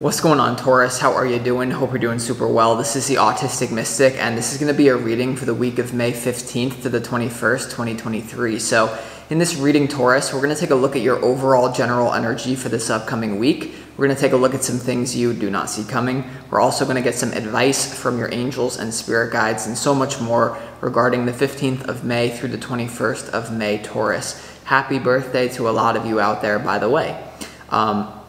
What's going on, Taurus? How are you doing? Hope you're doing super well. This is the Autistic Mystic, and this is going to be a reading for the week of May 15th to the 21st, 2023. So in this reading, Taurus, we're going to take a look at your overall general energy for this upcoming week. We're going to take a look at some things you do not see coming. We're also going to get some advice from your angels and spirit guides and so much more regarding the 15th of May through the 21st of May, Taurus. Happy birthday to a lot of you out there, by the way.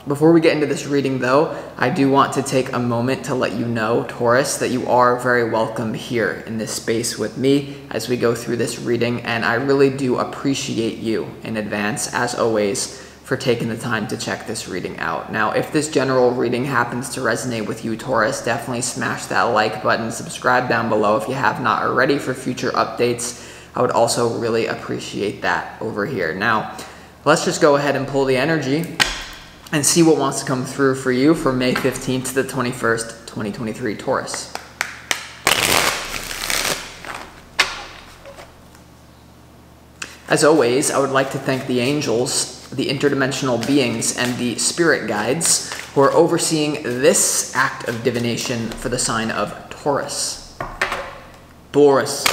Before we get into this reading, though, I do want to take a moment to let you know, Taurus, that you are very welcome here in this space with me as we go through this reading, and I really do appreciate you in advance, as always, for taking the time to check this reading out. Now, if this general reading happens to resonate with you, Taurus, definitely smash that like button, subscribe down below if you have not already for future updates. I would also really appreciate that over here. Now, let's just go ahead and pull the energy and see what wants to come through for you for May 15th to the 21st, 2023, Taurus. As always, I would like to thank the angels, the interdimensional beings, and the spirit guides who are overseeing this act of divination for the sign of Taurus. Taurus.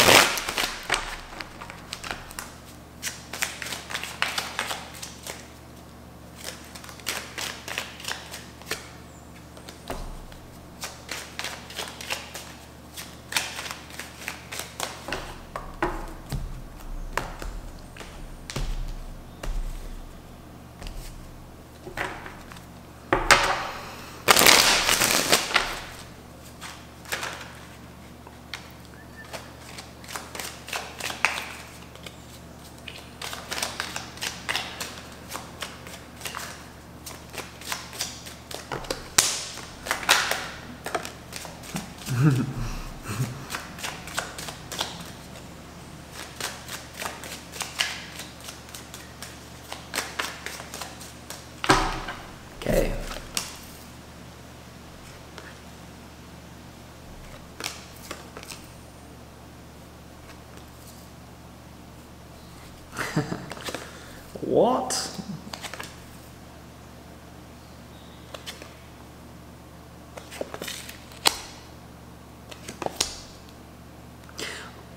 Okay. What?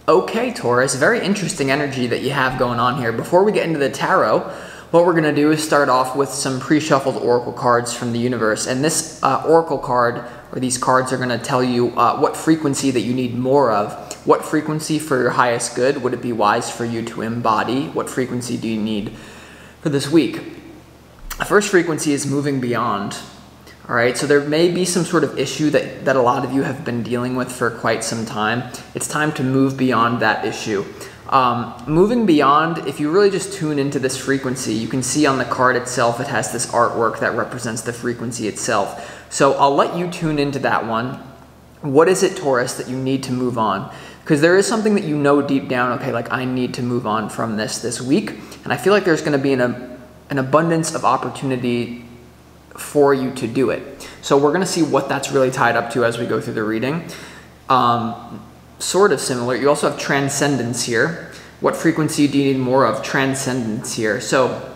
Okay, Taurus, very interesting energy that you have going on here. Before we get into the tarot, what we're going to do is start off with some pre-shuffled oracle cards from the universe. And this oracle card, or these cards, are going to tell you what frequency that you need more of. What frequency for your highest good would it be wise for you to embody? What frequency do you need for this week? The first frequency is moving beyond. All right, so there may be some sort of issue that a lot of you have been dealing with for quite some time. It's time to move beyond that issue. Moving beyond, if you really just tune into this frequency, you can see on the card itself, it has this artwork that represents the frequency itself. So I'll let you tune into that one. What is it, Taurus, that you need to move on? Because there is something that you know deep down, okay, like I need to move on from this week. And I feel like there's going to be an abundance of opportunity for you to do it. So we're going to see what that's really tied up to as we go through the reading. Sort of similar. You also have transcendence here. What frequency do you need more of? Transcendence here. So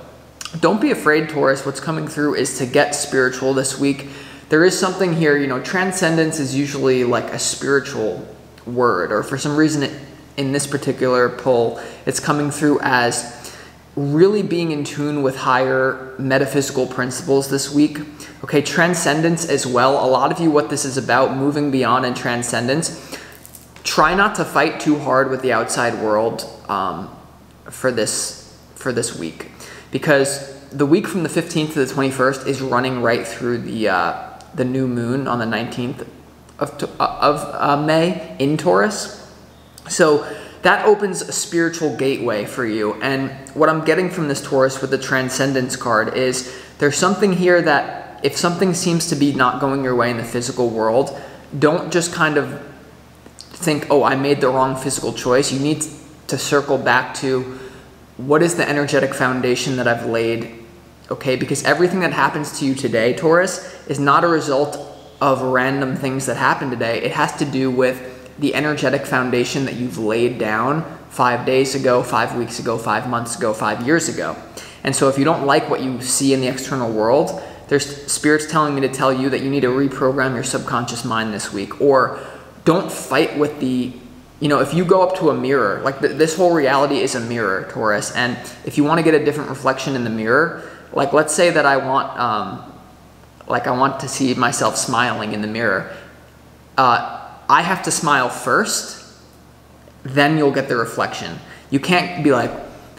don't be afraid, Taurus. What's coming through is to get spiritual this week. There is something here, you know, transcendence is usually like a spiritual word, or for some reason in this particular pull, it's coming through as really being in tune with higher metaphysical principles this week. Okay, transcendence as well. A lot of you, what this is about, moving beyond and transcendence. Try not to fight too hard with the outside world for this week, because the week from the 15th to the 21st is running right through the new moon on the 19th of May in Taurus. So that opens a spiritual gateway for you. And what I'm getting from this, Taurus, with the Transcendence card is there's something here that if something seems to be not going your way in the physical world, don't just kind of think, oh, I made the wrong physical choice. You need to circle back to what is the energetic foundation that I've laid, okay? Because everything that happens to you today, Taurus, is not a result of random things that happen today. It has to do with the energetic foundation that you've laid down 5 days ago, 5 weeks ago, 5 months ago, 5 years ago. And so if you don't like what you see in the external world, there's spirits telling me to tell you that you need to reprogram your subconscious mind this week. Or don't fight with the, you know, if you go up to a mirror, like this whole reality is a mirror, Taurus. And if you want to get a different reflection in the mirror, like let's say that I want to see myself smiling in the mirror. I have to smile first, then you'll get the reflection. You can't be like,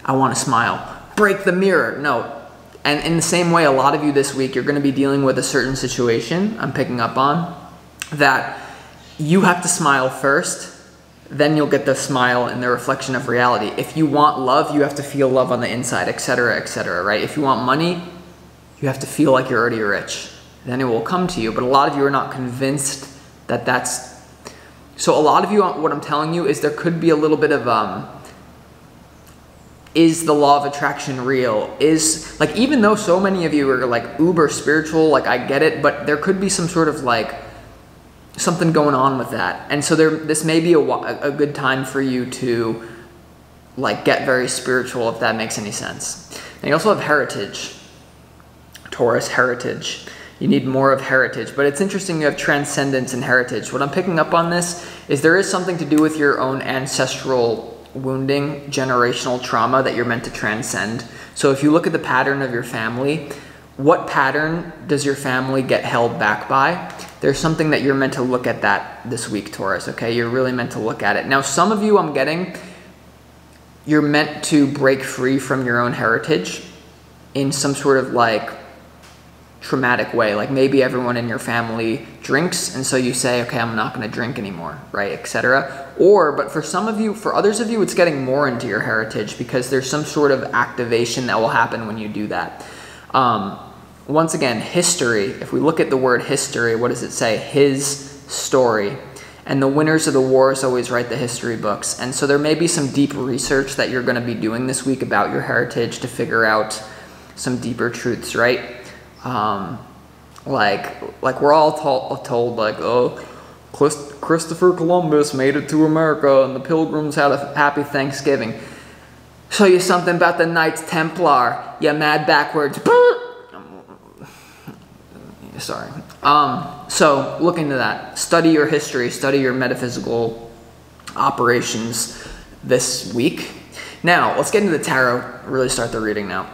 I want to smile, break the mirror. No. And in the same way, a lot of you this week, you're going to be dealing with a certain situation I'm picking up on, that you have to smile first, then you'll get the smile and the reflection of reality. If you want love, you have to feel love on the inside, etc., right? If you want money, you have to feel like you're already rich. Then it will come to you. But a lot of you are not convinced that that's... So a lot of you, what I'm telling you is there could be a little bit of... is the law of attraction real? Is, like, even though so many of you are like uber spiritual, like I get it, but there could be some sort of like something going on with that. And so this may be a good time for you to like get very spiritual, if that makes any sense. And you also have heritage, Taurus, heritage. You need more of heritage, but it's interesting you have transcendence and heritage. What I'm picking up on this is there is something to do with your own ancestral wounding, generational trauma that you're meant to transcend. So if you look at the pattern of your family, what pattern does your family get held back by? There's something that you're meant to look at that this week, Taurus, okay? You're really meant to look at it. Now, some of you I'm getting, you're meant to break free from your own heritage in some sort of like traumatic way. Like maybe everyone in your family drinks, and so you say, okay, I'm not going to drink anymore, right, etc. Or, but for some of you, for others of you, it's getting more into your heritage because there's some sort of activation that will happen when you do that. Once again, history, if we look at the word history, what does it say? His story. And the winners of the wars always write the history books. And so there may be some deep research that you're going to be doing this week about your heritage to figure out some deeper truths, right? Like we're all told like, oh, Christopher Columbus made it to America and the Pilgrims had a happy Thanksgiving. Show you something about the Knights Templar, you mad backwards. Sorry. So look into that. Study your history, study your metaphysical operations this week. Now, let's get into the tarot, really start the reading now.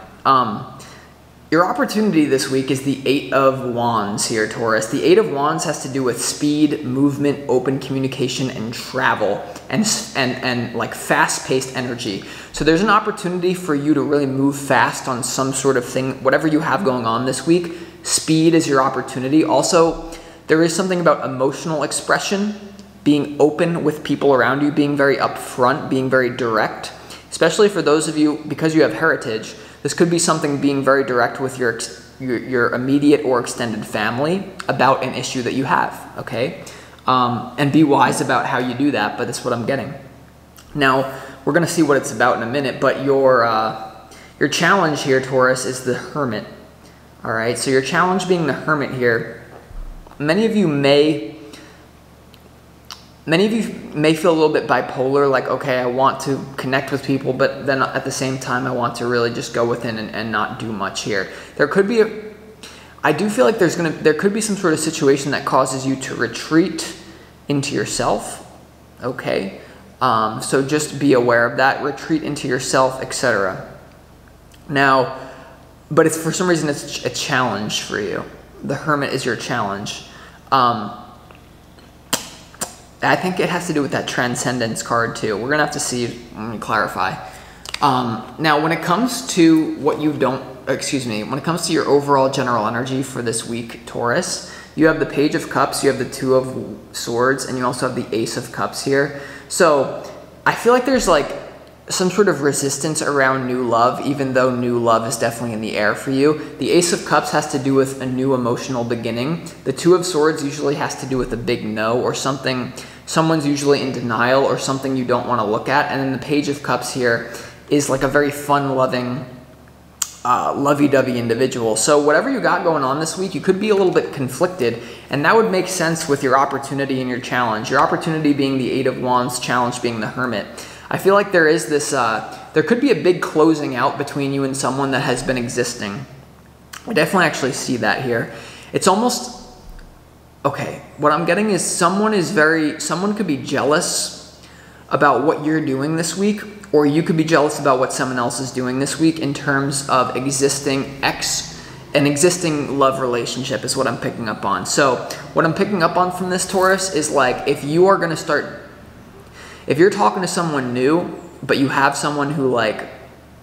Your opportunity this week is the Eight of Wands here, Taurus. The Eight of Wands has to do with speed, movement, open communication, and travel, and like fast-paced energy. So there's an opportunity for you to really move fast on some sort of thing, whatever you have going on this week. Speed is your opportunity. Also, there is something about emotional expression, being open with people around you, being very upfront, being very direct, especially for those of you, because you have heritage. This could be something being very direct with your immediate or extended family about an issue that you have, okay? And be wise about how you do that, but that's what I'm getting. Now, we're going to see what it's about in a minute, but your challenge here, Taurus, is the Hermit, all right? So your challenge being the Hermit here, many of you may feel a little bit bipolar, like, okay, I want to connect with people, but then at the same time, I want to really just go within and not do much here. There could be I do feel like there could be some sort of situation that causes you to retreat into yourself, okay? So just be aware of that, retreat into yourself, etc. Now, but it's for some reason, it's a challenge for you. The Hermit is your challenge. I think it has to do with that transcendence card too. We're gonna have to see, let me clarify. Now, when it comes to when it comes to your overall general energy for this week, Taurus, you have the Page of Cups, you have the Two of Swords, and you also have the Ace of Cups here. So I feel like there's like some sort of resistance around new love, even though new love is definitely in the air for you. The Ace of Cups has to do with a new emotional beginning. The Two of Swords usually has to do with a big no or something. Someone's usually in denial or something you don't want to look at. And then the Page of Cups here is like a very fun-loving, lovey-dovey individual. So whatever you got going on this week, you could be a little bit conflicted, and that would make sense with your opportunity and your challenge. Your opportunity being the Eight of Wands, challenge being the Hermit. I feel like there is this, there could be a big closing out between you and someone that has been existing. I definitely actually see that here. It's almost, okay, what I'm getting is someone could be jealous about what you're doing this week, or you could be jealous about what someone else is doing this week in terms of an existing love relationship is what I'm picking up on. So what I'm picking up on from this, Taurus, is like if you're talking to someone new, but you have someone who like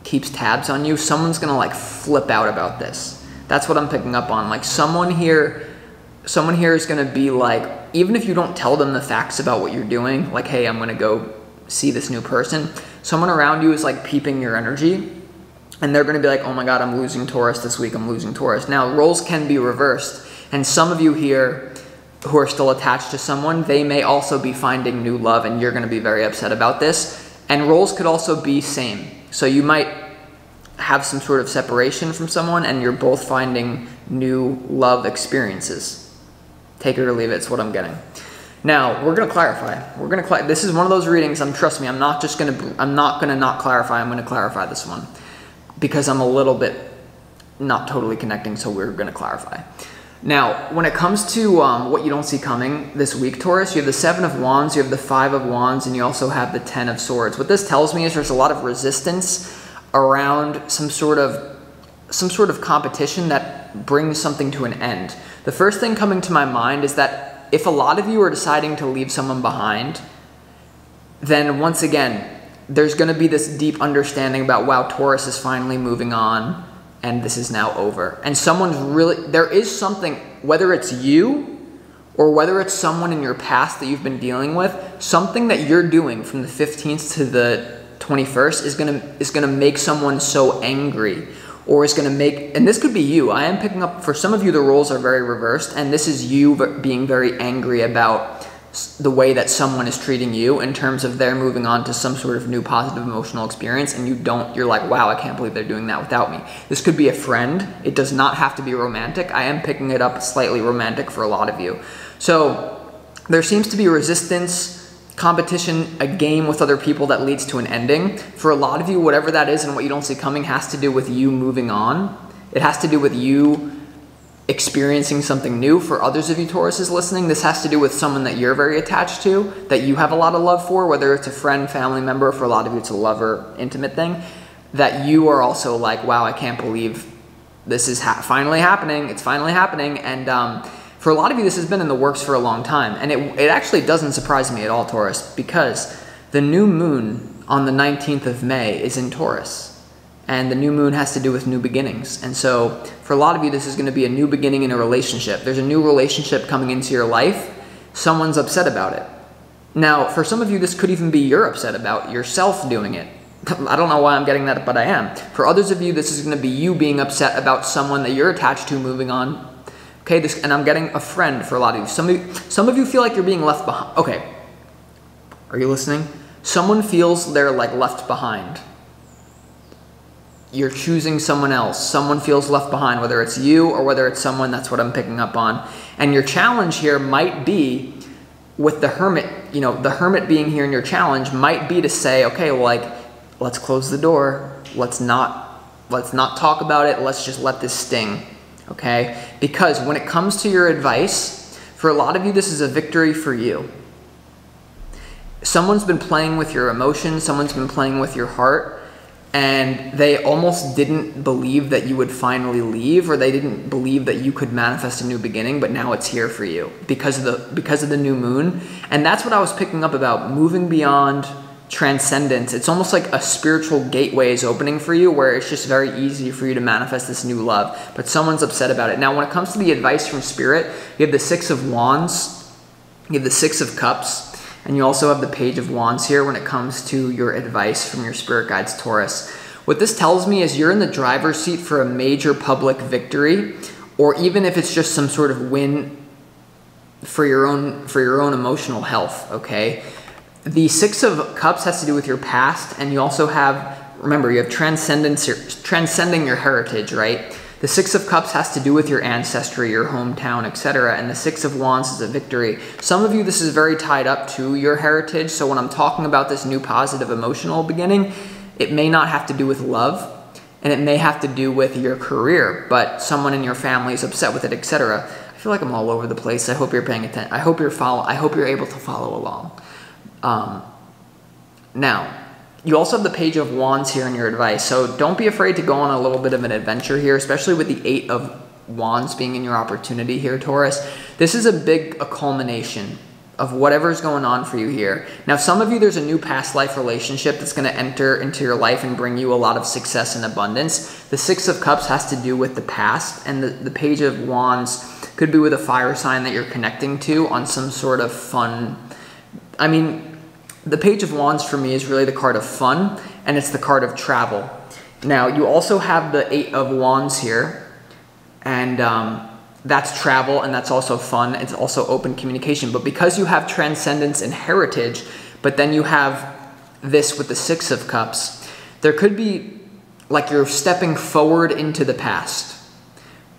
keeps tabs on you, someone's gonna like flip out about this. That's what I'm picking up on. Like someone here is gonna be like, even if you don't tell them the facts about what you're doing, like, hey, I'm gonna go see this new person, someone around you is like peeping your energy, and they're gonna be like, oh my God, I'm losing Taurus this week, I'm losing Taurus. Now, roles can be reversed, and some of you here who are still attached to someone, they may also be finding new love, and you're gonna be very upset about this. And roles could also be same. So you might have some sort of separation from someone, and you're both finding new love experiences. Take it or leave it, it's what I'm getting. Now, we're gonna clarify. This is one of those readings, trust me, I'm not gonna not clarify, I'm gonna clarify this one. Because I'm a little bit not totally connecting, so we're gonna clarify. Now, when it comes to what you don't see coming this week, Taurus, you have the 7 of Wands, you have the 5 of Wands, and you also have the 10 of Swords. What this tells me is there's a lot of resistance around some sort of competition that brings something to an end. The first thing coming to my mind is that if a lot of you are deciding to leave someone behind, then once again, there's going to be this deep understanding about, wow, Taurus is finally moving on, and this is now over. And there is something, whether it's you or whether it's someone in your past that you've been dealing with, something that you're doing from the 15th to the 21st is gonna make someone so angry, or is gonna make, and this could be you. I am picking up, for some of you, the roles are very reversed, and this is you being very angry about the way that someone is treating you in terms of they're moving on to some sort of new positive emotional experience, and you're like, wow, I can't believe they're doing that without me. This could be a friend. It does not have to be romantic. I am picking it up slightly romantic for a lot of you. So there seems to be resistance, competition, a game with other people that leads to an ending. For a lot of you, whatever that is and what you don't see coming has to do with you moving on. It has to do with you experiencing something new. For others of you Tauruses listening, this has to do with someone that you're very attached to, that you have a lot of love for, whether it's a friend, family member, for a lot of you it's a lover, intimate thing, that you are also like, wow, I can't believe this is finally happening. It's finally happening. And for a lot of you, this has been in the works for a long time. And it actually doesn't surprise me at all, Taurus, because the new moon on the 19th of May is in Taurus. And the new moon has to do with new beginnings. And so for a lot of you, this is going to be a new beginning in a relationship. There's a new relationship coming into your life. Someone's upset about it. Now, for some of you, this could even be you're upset about yourself doing it. I don't know why I'm getting that, but I am. For others of you, this is going to be you being upset about someone that you're attached to moving on. Okay, and I'm getting a friend for a lot of you. Some of you feel like you're being left behind. Okay, are you listening? Someone feels they're like left behind. You're choosing someone else. Someone feels left behind, whether it's you or whether it's someone. That's what I'm picking up on. And your challenge here might be with the Hermit, the Hermit being here in your challenge might be to say, okay, well, like, let's close the door. Let's not talk about it. Let's just let this sting, okay? Because when it comes to your advice, for a lot of you, this is a victory for you. Someone's been playing with your emotions. Someone's been playing with your heart. And they almost didn't believe that you would finally leave, or they didn't believe that you could manifest a new beginning, but now it's here for you because of the new moon. And that's what I was picking up about moving beyond transcendence. It's almost like a spiritual gateway is opening for you, where it's just very easy for you to manifest this new love, but someone's upset about it. Now, when it comes to the advice from Spirit, you have the 6 of Wands, you have the 6 of Cups, and you also have the Page of Wands here when it comes to your advice from your spirit guides, Taurus. What this tells me is you're in the driver's seat for a major public victory, or even if it's just some sort of win for your own emotional health, okay? The 6 of Cups has to do with your past, and you also have, remember, you have transcendence, transcending your heritage, right? The 6 of Cups has to do with your ancestry, your hometown, etc. And the 6 of Wands is a victory. Some of you, this is very tied up to your heritage. So when I'm talking about this new positive emotional beginning, it may not have to do with love. and it may have to do with your career, but someone in your family is upset with it, etc. I feel like I'm all over the place. I hope you're paying attention. I hope you're able to follow along. Now, you also have the Page of Wands here in your advice, so don't be afraid to go on a little bit of an adventure here, especially with the 8 of Wands being in your opportunity here, Taurus. This is a culmination of whatever's going on for you here. Now, some of you, there's a new past life relationship that's going to enter into your life and bring you a lot of success and abundance. The 6 of Cups has to do with the past, and the Page of Wands could be with a fire sign that you're connecting to on some sort of fun. I mean, the Page of Wands for me is really the card of fun, and it's the card of travel. Now, you also have the 8 of Wands here, and that's travel, and that's also fun. It's also open communication. But because you have transcendence and heritage, but then you have this with the 6 of Cups, there could be like you're stepping forward into the past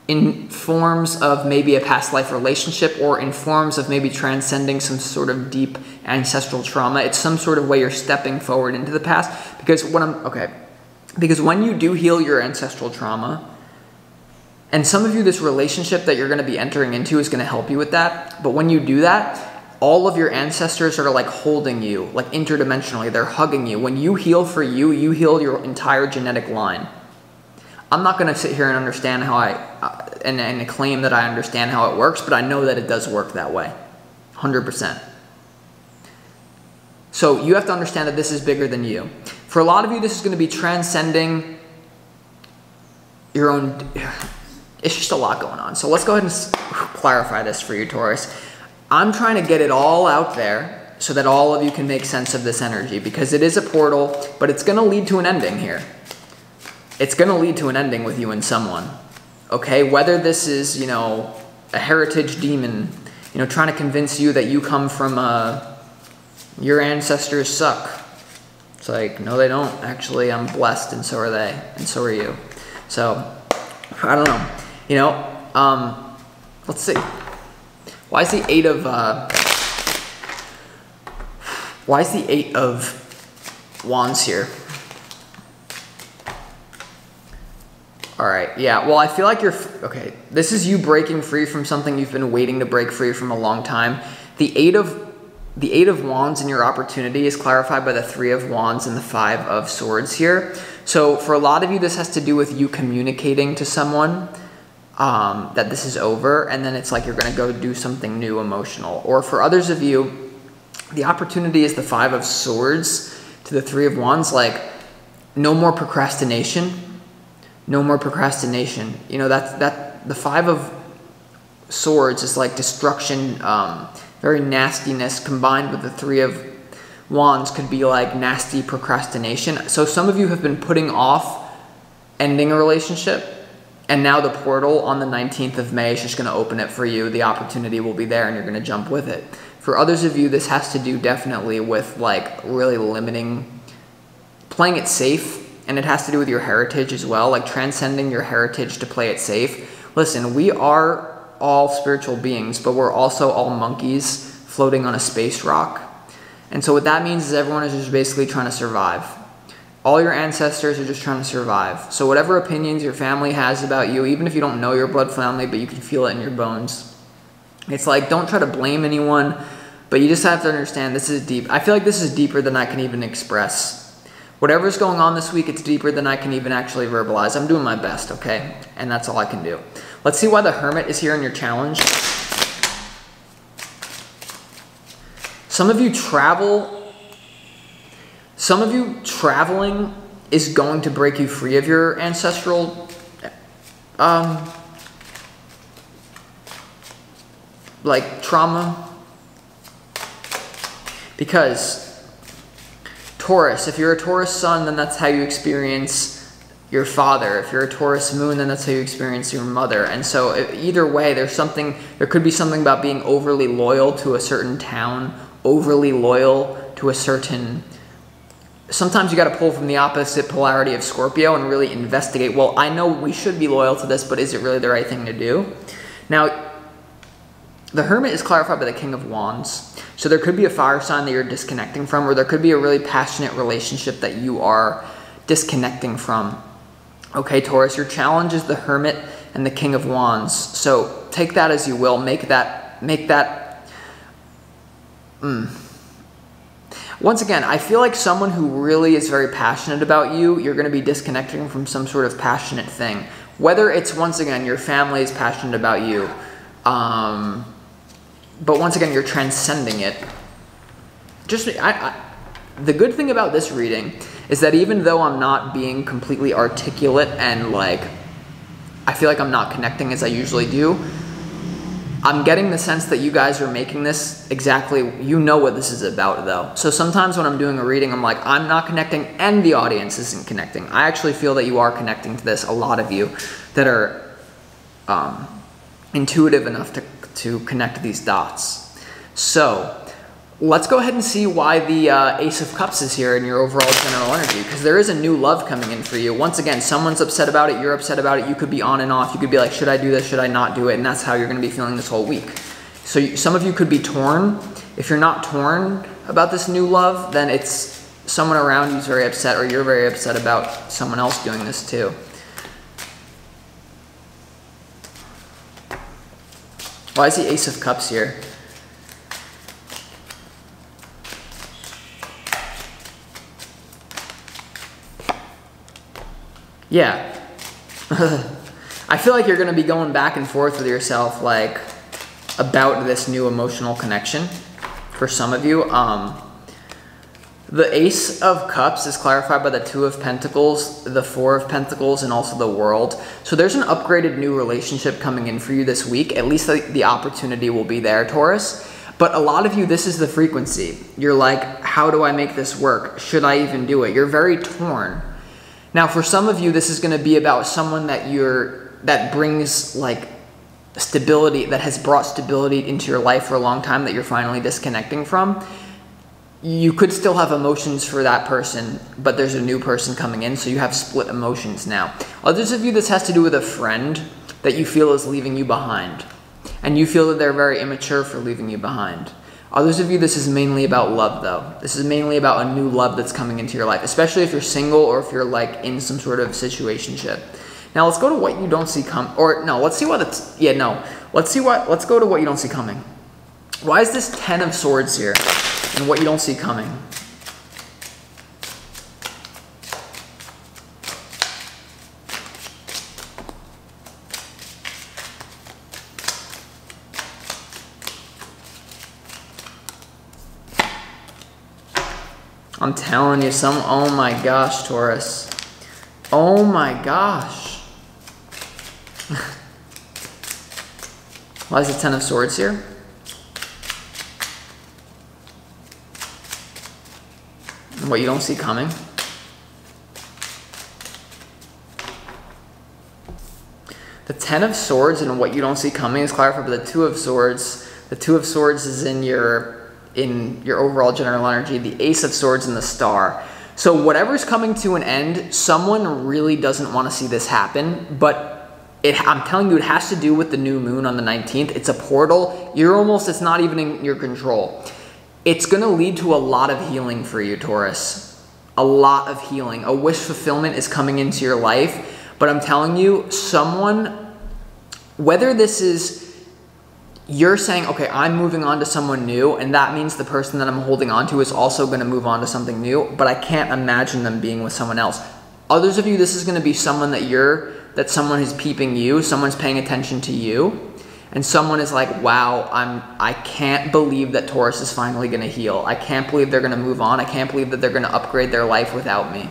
in forms of maybe a past life relationship, or in forms of maybe transcending some sort of deep ancestral trauma. It's some sort of way you're stepping forward into the past, because because when you do heal your ancestral trauma, and some of you, this relationship that you're going to be entering into is going to help you with that. But when you do that, all of your ancestors are like holding you, like interdimensionally. They're hugging you. When you heal for you, you heal your entire genetic line. I'm not going to sit here and understand how and claim that I understand how it works, but I know that it does work that way. 100%. So you have to understand that this is bigger than you. For a lot of you, this is going to be transcending your own. It's just a lot going on. So let's go ahead and clarify this for you, Taurus. I'm trying to get it all out there so that all of you can make sense of this energy, because it is a portal, but it's going to lead to an ending here. It's going to lead to an ending with you and someone. Okay? Whether this is, a heritage demon, trying to convince you that you come from, your ancestors suck. It's like, no, they don't. Actually, I'm blessed, and so are they, and so are you. So, I don't know. Let's see. Why is the 8 of Wands here? All right, yeah, well, I feel like okay, this is you breaking free from something you've been waiting to break free from a long time. The 8 of Wands in your opportunity is clarified by the 3 of Wands and the 5 of Swords here. So for a lot of you, this has to do with you communicating to someone that this is over, and then it's like you're going to go do something new emotional. Or for others of you, the opportunity is the 5 of Swords to the 3 of Wands, like no more procrastination. No more procrastination. The 5 of Swords is like destruction, very nastiness, combined with the 3 of Wands could be like nasty procrastination. So some of you have been putting off ending a relationship, and now the portal on the 19th of May is just going to open it for you. The opportunity will be there, and you're going to jump with it. For others of you, this has to do definitely with like really limiting, playing it safe, and it has to do with your heritage as well, like transcending your heritage to play it safe. Listen, we are all spiritual beings, but we're also all monkeys floating on a space rock. And so what that means is everyone is just basically trying to survive. All your ancestors are just trying to survive. So whatever opinions your family has about you, even if you don't know your blood family, but you can feel it in your bones, it's like, don't try to blame anyone, but you just have to understand this is deep. I feel like this is deeper than I can even express. Whatever's going on this week, it's deeper than I can even actually verbalize. I'm doing my best, okay? And that's all I can do. Let's see why the Hermit is here in your challenge. Some of you traveling is going to break you free of your ancestral like trauma. Because Taurus, if you're a Taurus sun, then that's how you experience your father. If you're a Taurus moon, then that's how you experience your mother. And so either way, there could be something about being overly loyal to a certain town, overly loyal to a certain. Sometimes you got to pull from the opposite polarity of Scorpio and really investigate, well, I know we should be loyal to this, but is it really the right thing to do? Now, the Hermit is clarified by the King of Wands. So there could be a fire sign that you're disconnecting from, or there could be a really passionate relationship that you are disconnecting from. Okay, Taurus, your challenge is the Hermit and the King of Wands. So take that as you will. Make that. Once again, I feel like someone who really is very passionate about you, you're going to be disconnecting from some sort of passionate thing. Whether it's, once again, your family is passionate about you, but once again, you're transcending it. The good thing about this reading is that even though I'm not being completely articulate and like, I feel like I'm not connecting as I usually do, I'm getting the sense that you guys are making this exactly, you know what this is about though. So sometimes when I'm doing a reading, I'm like, I'm not connecting and the audience isn't connecting. I actually feel that you are connecting to this, a lot of you that are intuitive enough to connect these dots. So let's go ahead and see why the Ace of Cups is here in your overall general energy, because there is a new love coming in for you. Once again, someone's upset about it, you're upset about it, you could be on and off, you could be like, should I do this, should I not do it, and that's how you're going to be feeling this whole week. So some of you could be torn. If you're not torn about this new love, then it's someone around you's very upset, or you're very upset about someone else doing this too. Why is the Ace of Cups here? Yeah. I feel like you're going to be going back and forth with yourself, like, about this new emotional connection for some of you. The Ace of Cups is clarified by the Two of Pentacles, the Four of Pentacles, and also the World. So there's an upgraded new relationship coming in for you this week. At least the opportunity will be there, Taurus. But a lot of you, this is the frequency. You're like, how do I make this work? Should I even do it? You're very torn. Now, for some of you, this is going to be about someone that brings like stability, that has brought stability into your life for a long time that you're finally disconnecting from. You could still have emotions for that person, but there's a new person coming in, so you have split emotions now. Others of you, this has to do with a friend that you feel is leaving you behind, and you feel that they're very immature for leaving you behind. Others of you, this is mainly about love, though. This is mainly about a new love that's coming into your life, especially if you're single or if you're like in some sort of situationship. Now, let's go to what you don't see coming. Or no, let's see what it's. Yeah, no. Let's go to what you don't see coming. Why is this 10 of Swords here, and what you don't see coming? I'm telling you, oh my gosh, Taurus. Oh my gosh. Why is the 10 of Swords here? And what you don't see coming? The 10 of Swords and what you don't see coming is clarified by the 2 of Swords. The 2 of Swords is in your overall general energy, the Ace of Swords and the Star. So whatever's coming to an end, someone really doesn't want to see this happen, but I'm telling you, it has to do with the new moon on the 19th. It's a portal. It's not even in your control. It's going to lead to a lot of healing for you, Taurus. A lot of healing. A wish fulfillment is coming into your life, but I'm telling you, someone, whether this is you're saying, okay, I'm moving on to someone new, and that means the person that I'm holding on to is also going to move on to something new, but I can't imagine them being with someone else. Others of you, this is going to be someone that someone is peeping you, someone's paying attention to you, and someone is like, wow, I can't believe that Taurus is finally going to heal. I can't believe they're going to move on. I can't believe that they're going to upgrade their life without me.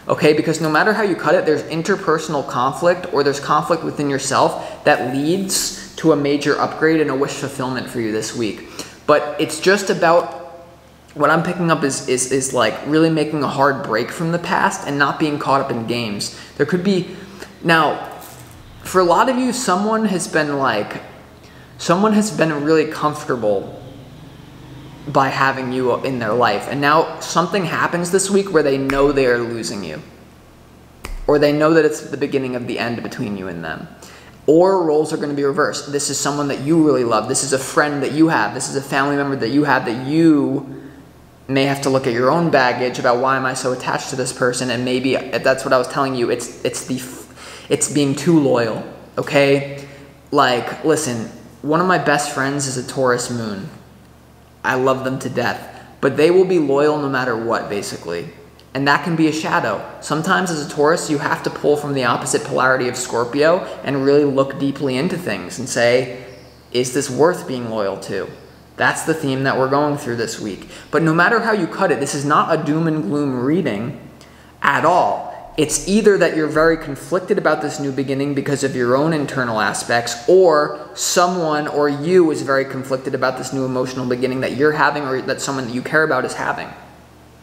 Okay, because no matter how you cut it, there's interpersonal conflict, or there's conflict within yourself that leads to a major upgrade and a wish fulfillment for you this week. But it's just about, what I'm picking up is like really making a hard break from the past and not being caught up in games. There could be, now, for a lot of you, someone has been really comfortable by having you in their life. And now something happens this week where they know they are losing you. Or they know that it's the beginning of the end between you and them. Or roles are going to be reversed. This is someone that you really love. This is a friend that you have. This is a family member that you have, that you may have to look at your own baggage about, why am I so attached to this person? And maybe that's what I was telling you. It's It's being too loyal, okay? Like, listen, one of my best friends is a Taurus moon. I love them to death, but they will be loyal no matter what, basically. And that can be a shadow. Sometimes as a Taurus, you have to pull from the opposite polarity of Scorpio and really look deeply into things and say, is this worth being loyal to? That's the theme that we're going through this week. But no matter how you cut it, this is not a doom and gloom reading at all. It's either that you're very conflicted about this new beginning because of your own internal aspects, or someone or you is very conflicted about this new emotional beginning that you're having, or that someone that you care about is having.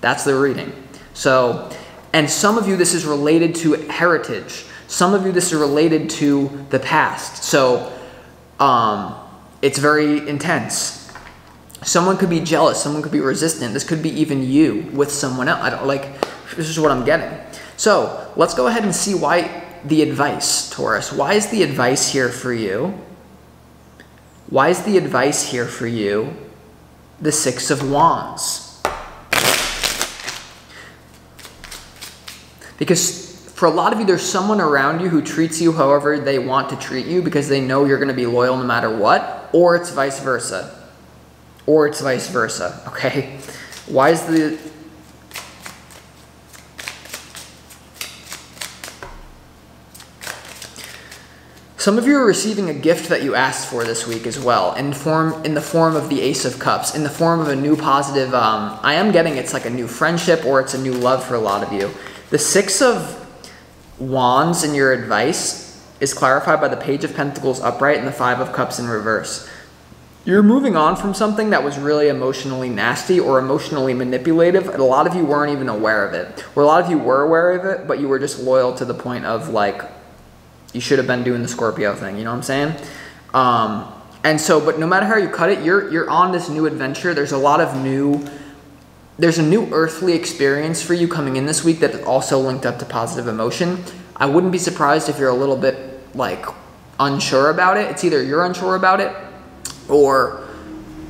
That's the reading. So, and some of you, this is related to heritage. Some of you, this is related to the past. So, it's very intense. Someone could be jealous. Someone could be resistant. This could be even you with someone else. This is what I'm getting. So, let's go ahead and see why the advice, Taurus. Why is the advice here for you? Why is the advice here for you the Six of Wands? Because for a lot of you, there's someone around you who treats you however they want to treat you because they know you're going to be loyal no matter what, or it's vice versa. Or it's vice versa, okay? Why is the... Some of you are receiving a gift that you asked for this week as well, in the form of the Ace of Cups, in the form of a new positive, I am getting it's like a new friendship or it's a new love for a lot of you. The Six of Wands in your advice is clarified by the Page of Pentacles upright and the Five of Cups in reverse. You're moving on from something that was really emotionally nasty or emotionally manipulative, and a lot of you weren't even aware of it. Or a lot of you were aware of it, but you were just loyal to the point of like, you should have been doing the Scorpio thing, you know what I'm saying? And so, but no matter how you cut it, you're on this new adventure. There's a lot of there's a new earthly experience for you coming in this week that is also linked up to positive emotion. I wouldn't be surprised if you're a little bit like unsure about it. It's either you're unsure about it, or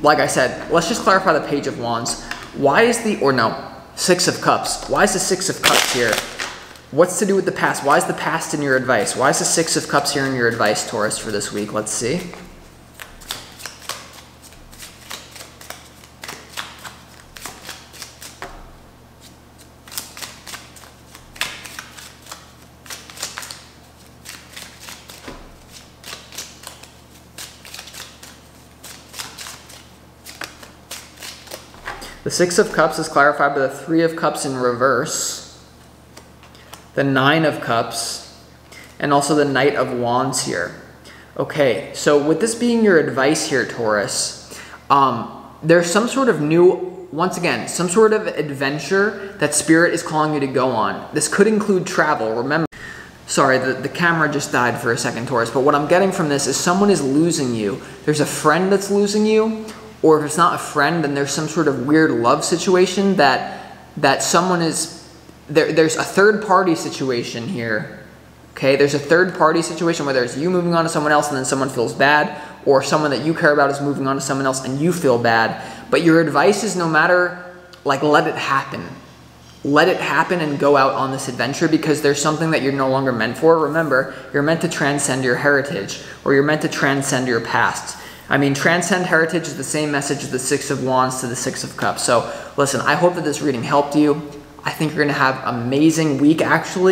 like I said, let's just clarify the Page of Wands. Why is Six of Cups. Why is the Six of Cups here? What's to do with the past? Why is the past in your advice? Why is the Six of Cups here in your advice, Taurus, for this week? Let's see. The Six of Cups is clarified by the Three of Cups in reverse, the Nine of Cups, and also the Knight of Wands here. Okay, so with this being your advice here, Taurus, there's some sort of new, once again, some sort of adventure that Spirit is calling you to go on. This could include travel. Remember, sorry, the camera just died for a second, Taurus, but what I'm getting from this is someone is losing you. There's a friend that's losing you, or if it's not a friend, then there's some sort of weird love situation that someone is, there's a third party situation here. Okay, there's a third party situation, whether it's you moving on to someone else and then someone feels bad, or someone that you care about is moving on to someone else and you feel bad. But your advice is no matter, like, let it happen. Let it happen and go out on this adventure, because there's something that you're no longer meant for. Remember, you're meant to transcend your heritage, or you're meant to transcend your past. I mean, transcend heritage is the same message as the Six of Wands to the Six of Cups. So listen, I hope that this reading helped you. I think you're going to have an amazing week, actually.